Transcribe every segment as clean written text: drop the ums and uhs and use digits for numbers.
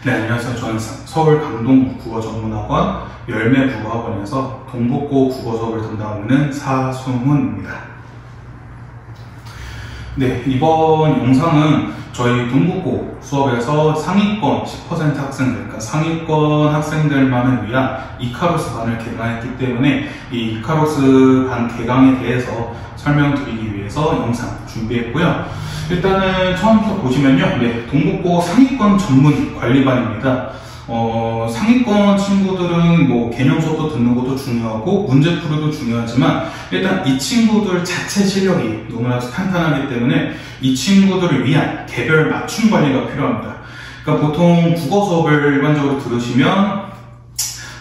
네, 안녕하세요. 저는 서울 강동구 국어전문학원 열매국어학원에서 동북고 국어 수업을 담당하고 있는 사승훈입니다. 네, 이번 영상은 저희 동북고 수업에서 상위권 10% 학생들, 그러니까 상위권 학생들만을 위한 이카루스 반을 개강했기 때문에 이 이카루스 반 개강에 대해서 설명드리기 위해서 영상 준비했고요. 일단은 처음부터 보시면요, 네, 동북고 상위권 전문 관리반입니다. 상위권 친구들은 뭐 개념 수업도 듣는 것도 중요하고 문제 풀이도 중요하지만 일단 이 친구들 자체 실력이 너무나도 탄탄하기 때문에 이 친구들을 위한 개별 맞춤 관리가 필요합니다. 그러니까 보통 국어 수업을 일반적으로 들으시면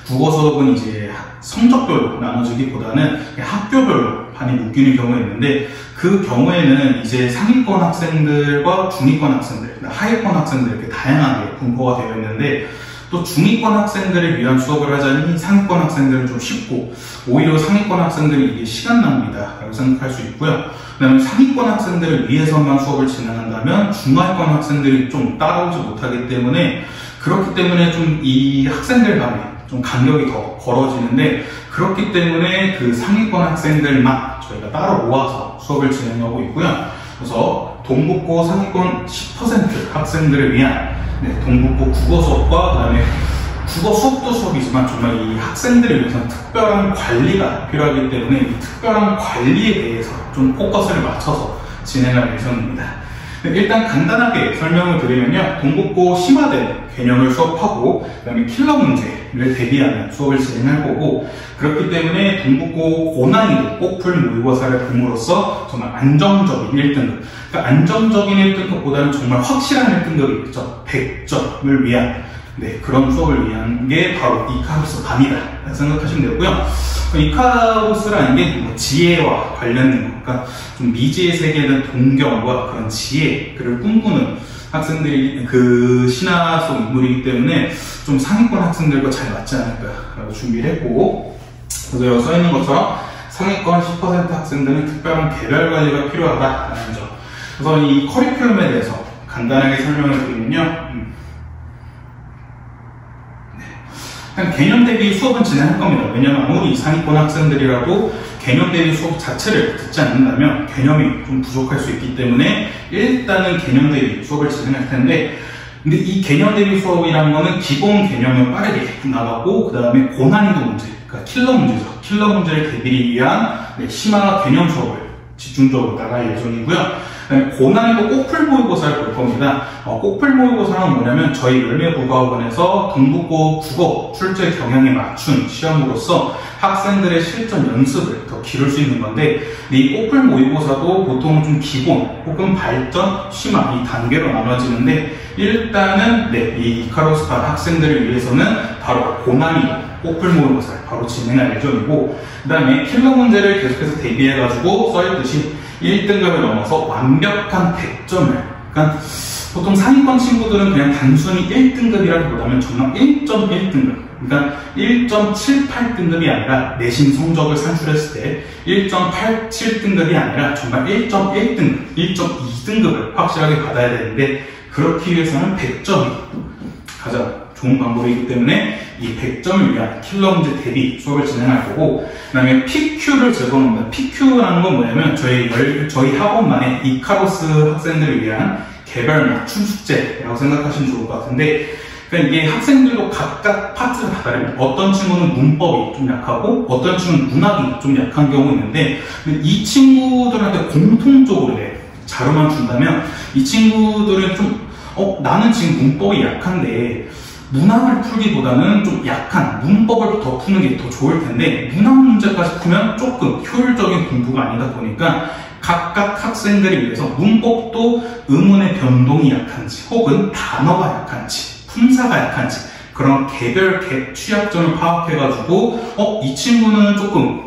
국어 수업은 이제 성적별로 나눠지기보다는 학교별로 반이 묶이는 경우가 있는데, 그 경우에는 이제 상위권 학생들과 중위권 학생들, 하위권 학생들 이렇게 다양하게 분포가 되어 있는데, 또 중위권 학생들을 위한 수업을 하자니 상위권 학생들은 좀 쉽고 오히려 상위권 학생들이 이게 시간 낭비다라고 생각할 수 있고요. 그 다음에 상위권 학생들을 위해서만 수업을 진행한다면 중하위권 학생들이 좀 따라오지 못하기 때문에, 그렇기 때문에 좀 이 학생들 간에 좀 간격이 더 벌어지는데, 그렇기 때문에 그 상위권 학생들만 저희가 따로 모아서 수업을 진행하고 있고요. 그래서 동북고 상위권 10% 학생들을 위한 동북고 국어 수업과 그다음에 국어 수업도 수업이지만 정말 이 학생들을 위해서는 특별한 관리가 필요하기 때문에 이 특별한 관리에 대해서 좀 포커스를 맞춰서 진행할 예정입니다. 일단 간단하게 설명을 드리면요, 동북고 심화된 개념을 수업하고 그다음에 킬러 문제를 대비하는 수업을 진행할 거고, 그렇기 때문에 동북고 고난이도 꼭풀 모의고사를 봄으로써 정말 안정적인 1등급, 그러니까 안정적인 1등급보다는 정말 확실한 1등급이 있죠. 100점을 위한 그런 수업을 위한 게 바로 이카루스 반이다 생각하시면 되고요. 이카루스라는 게 뭐 지혜와 관련된 거, 그러니까 좀 미지의 세계에 대한 동경과 그런 지혜를 꿈꾸는 학생들이 그 신화 속 인물이기 때문에 좀 상위권 학생들과 잘 맞지 않을까라고 준비를 했고, 그래서 여기 써 있는 것처럼 상위권 10% 학생들은 특별한 개별 관리가 필요하다라는 점. 그래서 이 커리큘럼에 대해서 간단하게 설명을 드리면요, 개념 대비 수업은 진행할 겁니다. 왜냐하면 아무리 상위권 학생들이라도 개념 대비 수업 자체를 듣지 않는다면 개념이 좀 부족할 수 있기 때문에 일단은 개념 대비 수업을 진행할 텐데, 근데 이 개념 대비 수업이라는 거는 기본 개념을 빠르게 나가고 그 다음에 고난이도 문제, 그러니까 킬러 문제죠. 킬러 문제를 대비를 위한 심화 개념 수업을 집중적으로 나갈 예정이고요. 고난이도 꼭풀 모의고사를 볼 겁니다. 꼭풀 모의고사는 뭐냐면 저희 열매국어학원에서 동북고 국어 출제 경향에 맞춘 시험으로서 학생들의 실전 연습을 더 기를 수 있는 건데, 이 꼭풀 모의고사도 보통 좀 기본 혹은 발전, 심화 이 단계로 나눠지는데, 일단은 이 이카루스 반 학생들을 위해서는 바로 고난이도 꼭풀 모의고사를 바로 진행할 예정이고, 그 다음에 킬러 문제를 계속해서 대비해가지고 써있듯이 1등급을 넘어서 완벽한 100점을, 그러니까 보통 상위권 친구들은 그냥 단순히 1등급이라기보다는 정말 1.1등급, 그러니까 1.78등급이 아니라 내신 성적을 산출했을 때 1.87등급이 아니라 정말 1.1등급, 1.2등급을 확실하게 받아야 되는데, 그렇기 위해서는 100점이 가장 좋은 방법이기 때문에 이 100점을 위한 킬러 문제 대비 수업을 진행할 거고, 그 다음에 PQ를 제공합니다. PQ라는 건 뭐냐면 저희 학원만의 이카루스 학생들을 위한 개별 맞춤 숙제라고 생각하시면 좋을 것 같은데, 그러니까 이게 학생들도 각각 파트가 다 다릅니다. 어떤 친구는 문법이 좀 약하고 어떤 친구는 문학이 좀 약한 경우가 있는데, 이 친구들한테 공통적으로 자료만 준다면 이 친구들은 좀 나는 지금 문법이 약한데 문항을 풀기보다는 좀 약한 문법을 더 푸는 게 더 좋을 텐데, 문항 문제까지 풀면 조금 효율적인 공부가 아니다 보니까 각각 학생들을 위해서 문법도 의문의 변동이 약한지 혹은 단어가 약한지 품사가 약한지 그런 개별 취약점을 파악해가지고 이 친구는 조금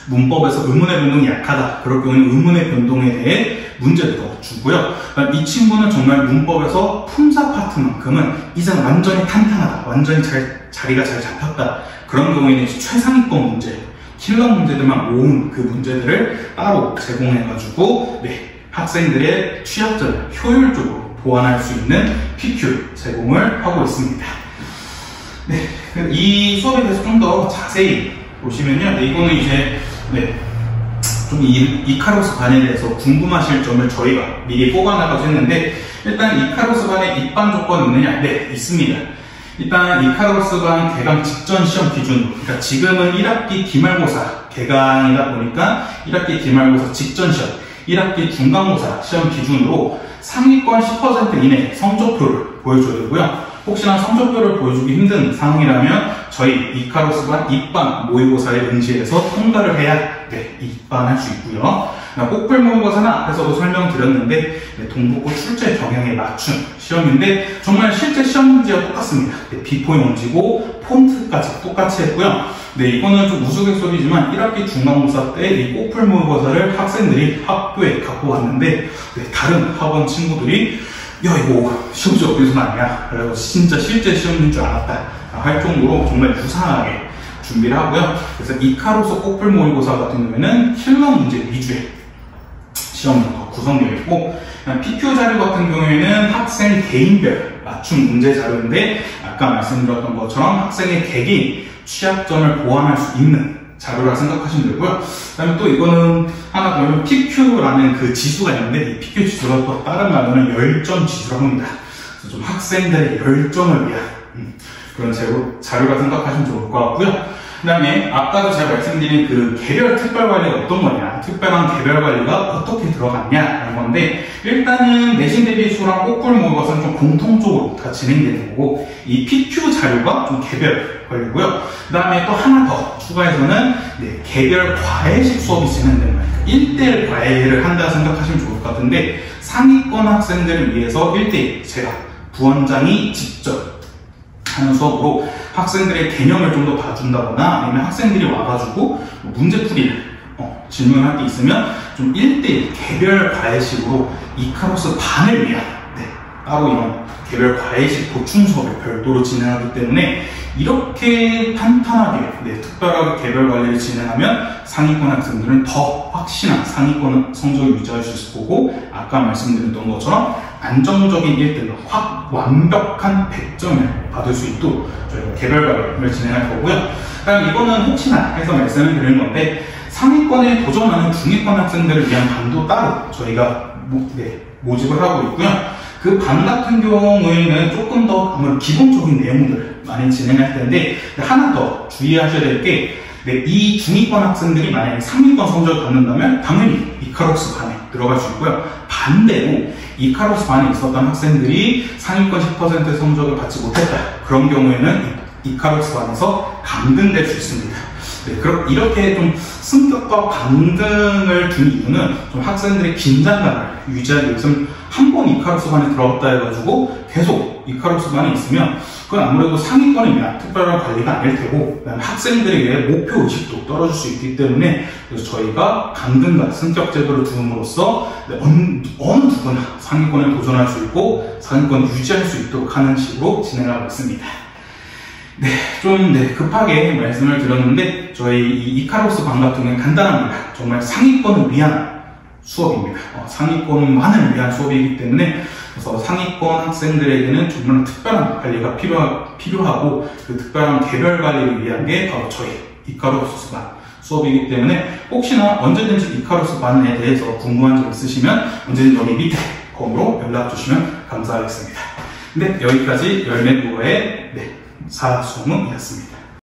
문법에서 의문의 변동이 약하다, 그럴 경우에는 의문의 변동에 대해 문제를 더 주고요. 이 친구는 정말 문법에서 품사 파트만큼은 이제 완전히 탄탄하다, 완전히 자리가 잘 잡혔다, 그런 경우에는 최상위권 문제, 킬러 문제들만 모은 그 문제들을 따로 제공해가지고 학생들의 취약점을 효율적으로 보완할 수 있는 PQ 제공을 하고 있습니다. 네, 이 수업에 대해서 좀 더 자세히 보시면요. 네, 이거는 이제 좀 이카루스 반에 대해서 궁금하실 점을 저희가 미리 뽑아나가서 했는데, 일단 이카루스 반에 입반 조건이 있느냐? 네, 있습니다. 일단 이카루스 반 개강 직전 시험 기준으로, 그러니까 지금은 1학기 기말고사 개강이다 보니까 1학기 기말고사 직전 시험, 1학기 중간고사 시험 기준으로 상위권 10% 이내 성적표를 보여줘야 되고요. 혹시나 성적표를 보여주기 힘든 상황이라면 저희 이카루스 반 입반 모의고사에 응시해서 통과를 해야 입반할 수 있고요. 꼭풀 모의고사는 앞에서도 설명드렸는데 동북고 출제 경향에 맞춘 시험인데 정말 실제 시험 문제와 똑같습니다. 비포의 문제고 폰트까지 똑같이 했고요. 이거는 좀 우스갯소리지만 1학기 중간고사 때 이 꼭풀 모의고사를 학생들이 학교에 갖고 왔는데 다른 학원 친구들이 야, 이거 시험지 어디서 나냐? 그래서 진짜 실제 시험인 줄 알았다 할 정도로 정말 유사하게 준비를 하고요. 그래서 이카루스 꼭풀 모의고사 같은 경우에는 킬러 문제 위주의 시험으로 구성되어 있고, PQ 자료 같은 경우에는 학생 개인별 맞춤 문제 자료인데, 아까 말씀드렸던 것처럼 학생의 개개인 취약점을 보완할 수 있는 자료라 생각하시면 되고요. 그 다음에 또 이거는 하나 보면 PQ라는 그 지수가 있는데, 이 PQ 지수가 또 다른 말로는 열정 지수라고 합니다. 그래서 좀 학생들의 열정을 위한 그런 자료라 생각하시면 좋을 것 같고요. 그 다음에 아까도 제가 말씀드린 그 개별 특별 관리가 어떤 거냐, 특별한 개별 관리가 어떻게 들어갔냐라는 건데, 일단은 내신 대비 수랑 꼭풀 모의고사는 좀 공통적으로 다 진행되는 거고, 이 PQ 자료가 좀 개별 관리고요. 그 다음에 또 하나 더 추가해서는 개별 과외식 수업이 진행되는 거예요. 1대1 과외를 한다 생각하시면 좋을 것 같은데, 상위권 학생들을 위해서 1대1 제가 부원장이 직접 하는 수업으로 학생들의 개념을 좀 더 봐준다거나, 아니면 학생들이 와가지고 문제풀이를 질문할 게 있으면 좀 1대1 개별 과외식으로 이카루스 반을 위한 따로 이런 개별 과외식 보충 수업을 별도로 진행하기 때문에, 이렇게 탄탄하게 특별하게 개별 관리를 진행하면 상위권 학생들은 더 확실한 상위권 성적을 유지할 수 있을 거고, 아까 말씀드렸던 것처럼 안정적인 1등급, 완벽한 100점을 받을 수 있도록 저희가 개별 관리를 진행할 거고요. 그다음 이거는 혹시나 해서 말씀을 드리는 건데, 상위권에 도전하는 중위권 학생들을 위한 반도 따로 저희가 모집을 하고 있고요. 그 반 같은 경우에는 조금 더 아무래도 기본적인 내용들을 많이 진행할 텐데, 하나 더 주의하셔야 될 게, 이 중위권 학생들이 만약에 상위권 성적을 받는다면 당연히 이카루스 반에 들어갈 수 있고요. 반대로 이카루스 반에 있었던 학생들이 상위권 10% 성적을 받지 못했다, 그런 경우에는 이카루스 반에서 강등될 수 있습니다. 그럼 이렇게 좀 승격과 강등을 둔 이유는 좀 학생들의 긴장감을 유지하기 위해서 한 번 이카루스 반에 들어갔다 해가지고 계속 이카루스 반에 있으면 그건 아무래도 상위권에 위한 특별한 관리가 아닐 테고, 그다음에 학생들에게 목표 의식도 떨어질 수 있기 때문에, 그래서 저희가 강등과 승격 제도를 두음으로써 어느 누구나 상위권에 도전할 수 있고 상위권을 유지할 수 있도록 하는 식으로 진행하고 있습니다. 좀 급하게 말씀을 드렸는데, 저희 이 이카루스 반 같은 경우는 간단합니다. 정말 상위권을 위한 수업입니다. 상위권만을 위한 수업이기 때문에, 그래서 상위권 학생들에게는 정말 특별한 관리가 필요하고, 그 특별한 개별 관리를 위한 게 바로 저희 이카루스 반 수업이기 때문에, 혹시나 언제든지 이카루스 반에 대해서 궁금한 점 있으시면 언제든지 여기 밑에 번호로 연락 주시면 감사하겠습니다. 여기까지 열매국어의 사수문이었습니다.